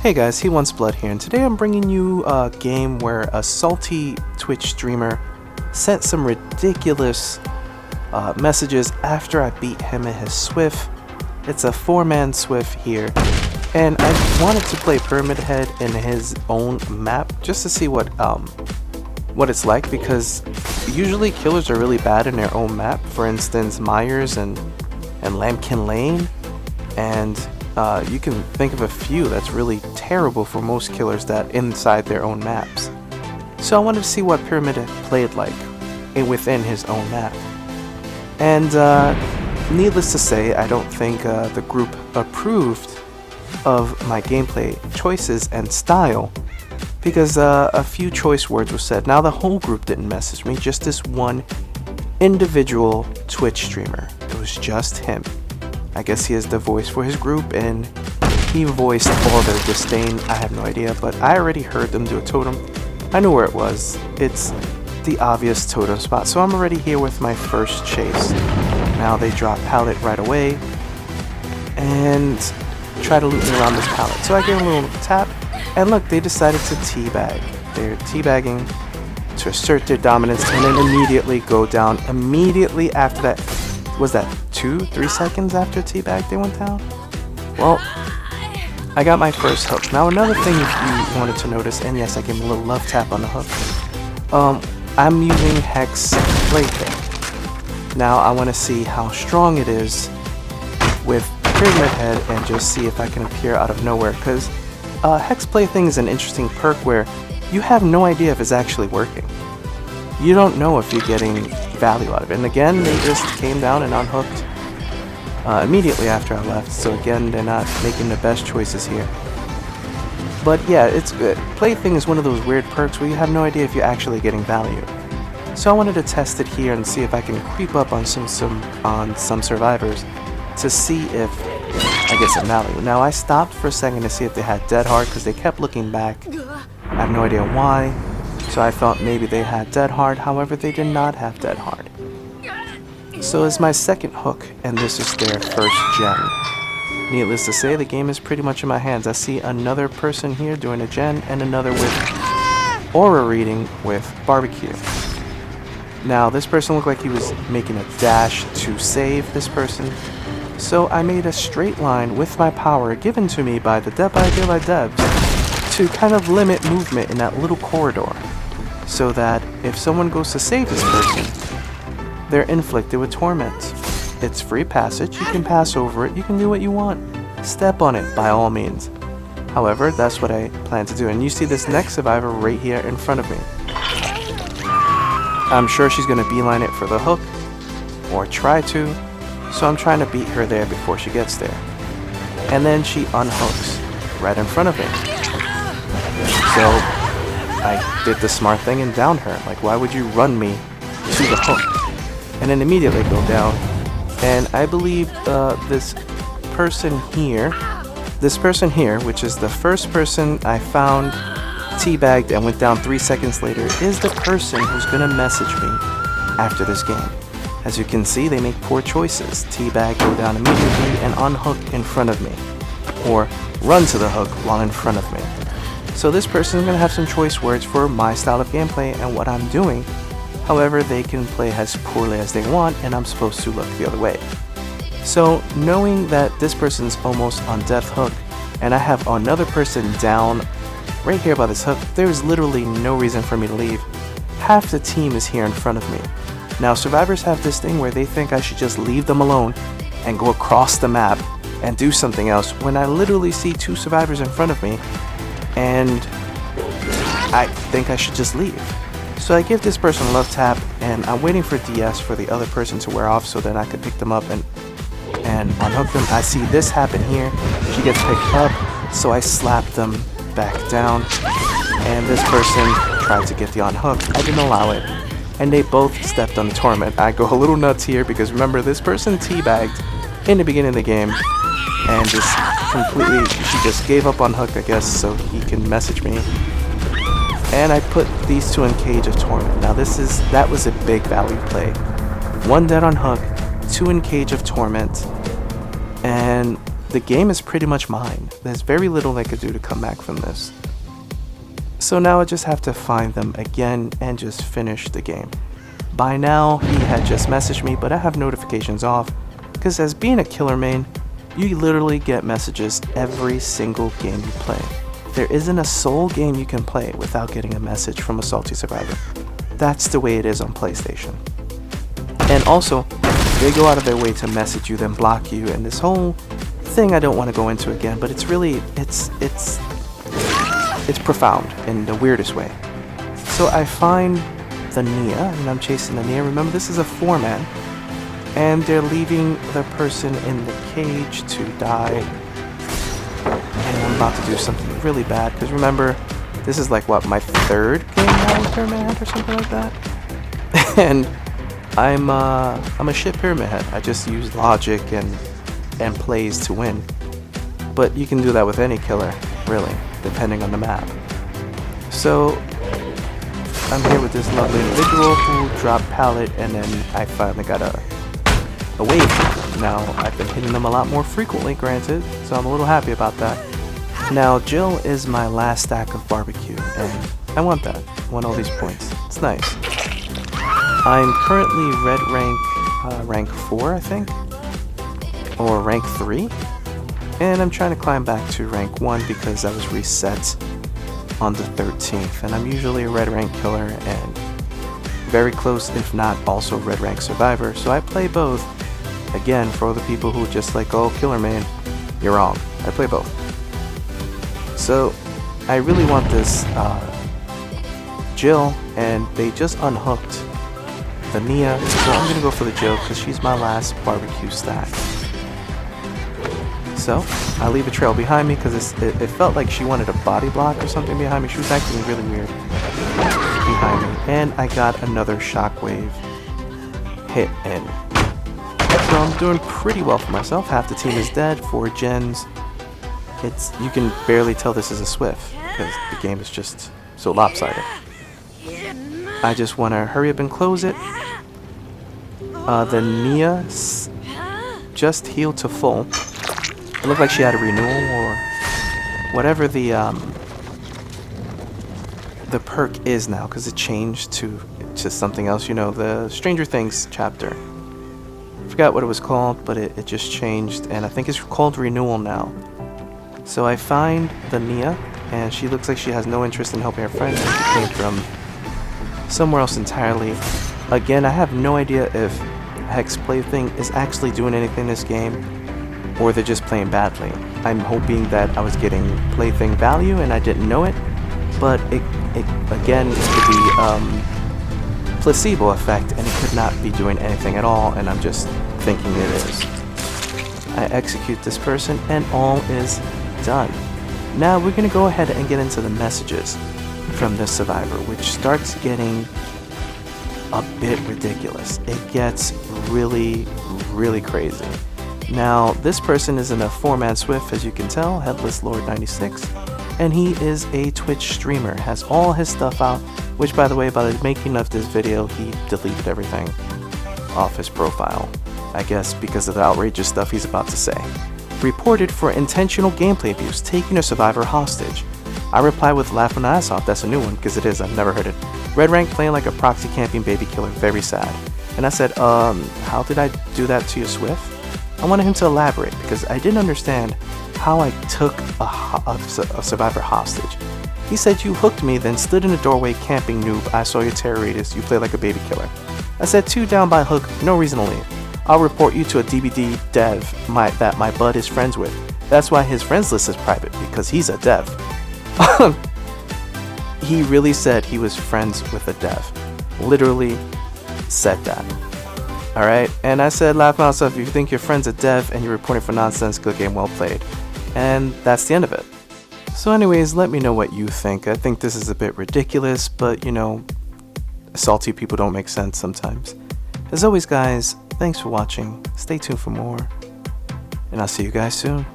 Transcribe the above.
Hey guys, HeWantsBlood here, and today I'm bringing you a game where a salty Twitch streamer sent some ridiculous messages after I beat him in his Swift. It's a 4-man Swift here, and I wanted to play Pyramid Head in his own map just to see what it's like, because usually killers are really bad in their own map. For instance, Myers and Lambkin Lane, and you can think of a few that's really terrible for most killers that inside their own maps. So I wanted to see what Pyramid played like within his own map. And needless to say, I don't think the group approved of my gameplay choices and style, because a few choice words were said. Now the whole group didn't message me, just this one individual Twitch streamer. It was just him. I guess he is the voice for his group, and he voiced all their disdain. I have no idea, but I already heard them do a totem. I knew where it was. It's the obvious totem spot, so I'm already here with my first chase. Now they drop pallet right away and try to loot me around this pallet. So I give them a little tap, and look, they decided to teabag. They're teabagging to assert their dominance and then immediately go down. Immediately after that, was that 2-3 seconds after teabag they went down? Well, I got my first hook. Now another thing if you wanted to notice, and yes, I gave him a little love tap on the hook, I'm using Hex Plaything. Now I want to see how strong it is with Pyramid Head and just see if I can appear out of nowhere, because Hex Plaything is an interesting perk where you have no idea if it's actually working. You don't know if you're getting value out of it. And again, they just came down and unhooked immediately after I left. So again, they're not making the best choices here. But yeah, it's good. Plaything is one of those weird perks where you have no idea if you're actually getting value. So I wanted to test it here and see if I can creep up on some survivors to see if I get some value. Now I stopped for a second to see if they had dead hard, because they kept looking back. I have no idea why. So I thought maybe they had dead hard, however they did not have dead hard. So it's my second hook, and this is their first gen. Needless to say, the game is pretty much in my hands. I see another person here doing a gen, and another with aura reading with barbecue. Now this person looked like he was making a dash to save this person. So I made a straight line with my power given to me by the Dead by Daylight devs to kind of limit movement in that little corridor, so that if someone goes to save this person, they're inflicted with torment. It's free passage, you can pass over it, you can do what you want. Step on it by all means. However, that's what I plan to do, and you see this next survivor right here in front of me. I'm sure she's going to beeline it for the hook, or try to, so I'm trying to beat her there before she gets there. And then she unhooks right in front of me. So I did the smart thing and downed her. Like, why would you run me to the hook and then immediately go down? And I believe this person here, which is the first person I found teabagged and went down 3 seconds later, is the person who's gonna message me after this game. As you can see, they make poor choices. Teabag, go down immediately, and unhook in front of me, or run to the hook while in front of me. So this person is going to have some choice words for my style of gameplay and what I'm doing. However, they can play as poorly as they want, and I'm supposed to look the other way. So knowing that this person's almost on death hook, and I have another person down right here by this hook, there's literally no reason for me to leave. Half the team is here in front of me. Now survivors have this thing where they think I should just leave them alone and go across the map and do something else, when I literally see 2 survivors in front of me, and I think I should just leave. So I give this person a love tap, and I'm waiting for DS for the other person to wear off so that I could pick them up and unhook them. I see this happen here. She gets picked up, so I slap them back down, and this person tried to get the unhook. I didn't allow it, and they both stepped on the torment. I go a little nuts here because remember, this person teabagged in the beginning of the game and just completely, she just gave up on hook, I guess, so he can message me. And I put these 2 in Cage of Torment. Now that was a big value play. 1 dead on hook, 2 in Cage of Torment, and the game is pretty much mine. There's very little I could do to come back from this. So now I just have to find them again and just finish the game. By now, he had just messaged me, but I have notifications off, because as being a killer main, you literally get messages every single game you play. There isn't a sole game you can play without getting a message from a salty survivor. That's the way it is on PlayStation. And also, they go out of their way to message you, then block you, and this whole thing I don't want to go into again, but it's really, it's profound in the weirdest way. So I find the Nia, and I'm chasing the Nia. Remember, this is a 4-man, and they're leaving the person in the cage to die. And I'm about to do something really bad, because remember, this is like, what, my 3rd game now with Pyramid Head or something like that? And I'm a shit Pyramid Head. I just use logic and plays to win. But you can do that with any killer, really, depending on the map. So I'm here with this lovely individual who dropped pallet, and then I finally got a wave. Now I've been hitting them a lot more frequently, granted, so I'm a little happy about that. Now Jill is my last stack of barbecue, and I want that. I want all these points. It's nice. I'm currently red rank 4, I think, or rank 3, and I'm trying to climb back to rank 1 because I was reset on the 13th, and I'm usually a red rank killer and very close, if not also red rank survivor, so I play both. Again, for all the people who just like, oh, killer man, you're wrong. I play both. So I really want this Jill, and they just unhooked the Nia, so I'm gonna go for the Jill because she's my last barbecue stack. So I leave a trail behind me because it felt like she wanted a body block or something behind me. She was acting really weird behind me, and I got another shockwave hit in. So I'm doing pretty well for myself. Half the team is dead, 4 gens. You can barely tell this is a Swift because the game is just so lopsided. I just want to hurry up and close it. The Nia just healed to full. It looked like she had a renewal or whatever the perk is now, because it changed to something else. You know, the Stranger Things chapter. I forgot what it was called, but it just changed, and I think it's called renewal now. So I find the Nia, and she looks like she has no interest in helping her friend. She came from somewhere else entirely. Again, I have no idea if Hex Plaything is actually doing anything in this game, or they're just playing badly. I'm hoping that I was getting Plaything value and I didn't know it, but it again, it could be placebo effect, and it could not be doing anything at all, and I'm just thinking it is. I execute this person, and all is done. Now we're going to go ahead and get into the messages from this survivor, which starts getting a bit ridiculous. It gets really, really crazy. Now, this person is in a 4-man Swift, as you can tell, Headless Lord 96, and he is a Twitch streamer, has all his stuff out, which, by the way, by the making of this video, he deleted everything off his profile, I guess because of the outrageous stuff he's about to say. Reported for intentional gameplay abuse, taking a survivor hostage. I reply with laughing my ass off. That's a new one, because it is, I've never heard it. Red rank playing like a proxy camping baby killer, very sad. And I said, how did I do that to you, Swift? I wanted him to elaborate, because I didn't understand how I took a survivor hostage. He said, you hooked me, then stood in the doorway camping, noob. I saw your terror radius, you play like a baby killer. I said, 2 down by hook, no reason to leave. I'll report you to a DBD dev that my bud is friends with. That's why his friends list is private, because he's a dev. He really said he was friends with a dev. Literally said that. Alright, and I said, laugh myself, if you think your friend's a dev and you're reporting for nonsense, good game, well played. And that's the end of it. So anyways, let me know what you think. I think this is a bit ridiculous, but you know, salty people don't make sense sometimes. As always guys, thanks for watching, stay tuned for more, and I'll see you guys soon.